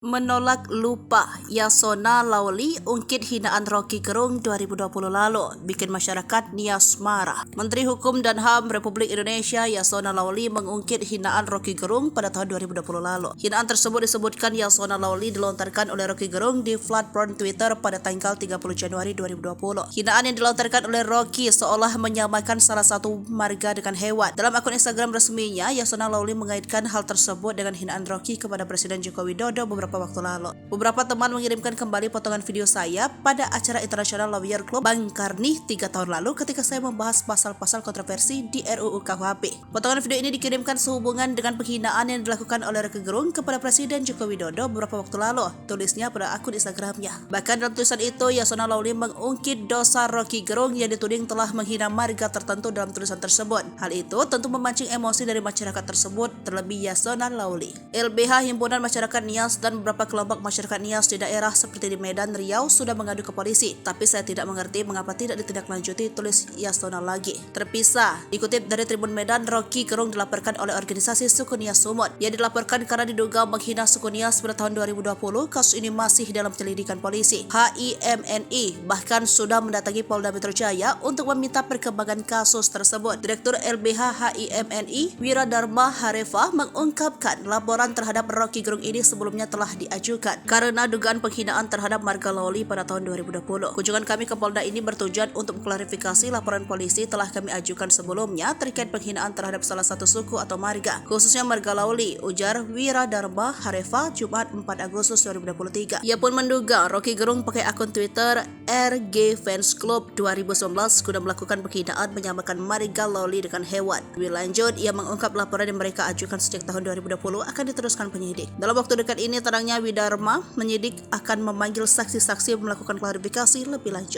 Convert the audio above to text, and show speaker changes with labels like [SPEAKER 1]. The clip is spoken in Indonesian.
[SPEAKER 1] Menolak lupa, Yasona Lawli ungkit hinaan Rocky Gerung 2020 lalu, bikin masyarakat nias marah. Menteri Hukum dan HAM Republik Indonesia Yasona Lawli mengungkit hinaan Rocky Gerung pada tahun 2020 lalu. Hinaan tersebut disebutkan Yasona Lawli dilontarkan oleh Rocky Gerung di platform Twitter pada tanggal 30 Januari 2020. Hinaan yang dilontarkan oleh Rocky seolah menyamakan salah satu marga dengan hewan. Dalam akun Instagram resminya, Yasona Lawli mengaitkan hal tersebut dengan hinaan Rocky kepada Presiden Joko Widodo beberapa waktu lalu. Beberapa teman mengirimkan kembali potongan video saya pada acara International Lawyer Club Bang Karni 3 tahun lalu ketika saya membahas pasal-pasal kontroversi di RUU KUHP. Potongan video ini dikirimkan sehubungan dengan penghinaan yang dilakukan oleh Rocky Gerung kepada Presiden Joko Widodo beberapa waktu lalu, tulisnya pada akun Instagramnya. Bahkan dalam tulisan itu, Yasona Lawli mengungkit dosa Rocky Gerung yang dituding telah menghina marga tertentu dalam tulisan tersebut. Hal itu tentu memancing emosi dari masyarakat tersebut, terlebih Yasona Lawli. LBH Himpunan Masyarakat Nias dan beberapa kelompok masyarakat Nias di daerah seperti di Medan, Riau sudah mengadu ke polisi, tapi saya tidak mengerti mengapa tidak ditindaklanjuti, tulis Yasona lagi. Terpisah, dikutip dari Tribun Medan, Rocky Gerung dilaporkan oleh organisasi Suku Nias Sumut. Ia dilaporkan karena diduga menghina suku Nias pada tahun 2020. Kasus ini masih dalam penyelidikan polisi. HIMNI bahkan sudah mendatangi Polda Metro Jaya untuk meminta perkembangan kasus tersebut. Direktur LBH HIMNI Wiradharma Hareva mengungkapkan laporan terhadap Rocky Gerung ini sebelumnya telah diajukan karena dugaan penghinaan terhadap marga Lawli pada tahun 2020. Kunjungan kami ke Polda ini bertujuan untuk mengklarifikasi laporan polisi telah kami ajukan sebelumnya terkait penghinaan terhadap salah satu suku atau marga, khususnya marga Lawli, ujar Wiradharma Hareva Jumat 4 Agustus 2023. Ia pun menduga Rocky Gerung pakai akun Twitter RG Fans Club 2019 guna melakukan penghinaan menyamakan marga Lawli dengan hewan. Lebih lanjut, ia mengungkap laporan yang mereka ajukan sejak tahun 2020 akan diteruskan penyidik. Dalam waktu dekat ini, terangnya Wiradharma menyidik akan memanggil saksi-saksi melakukan klarifikasi lebih lanjut.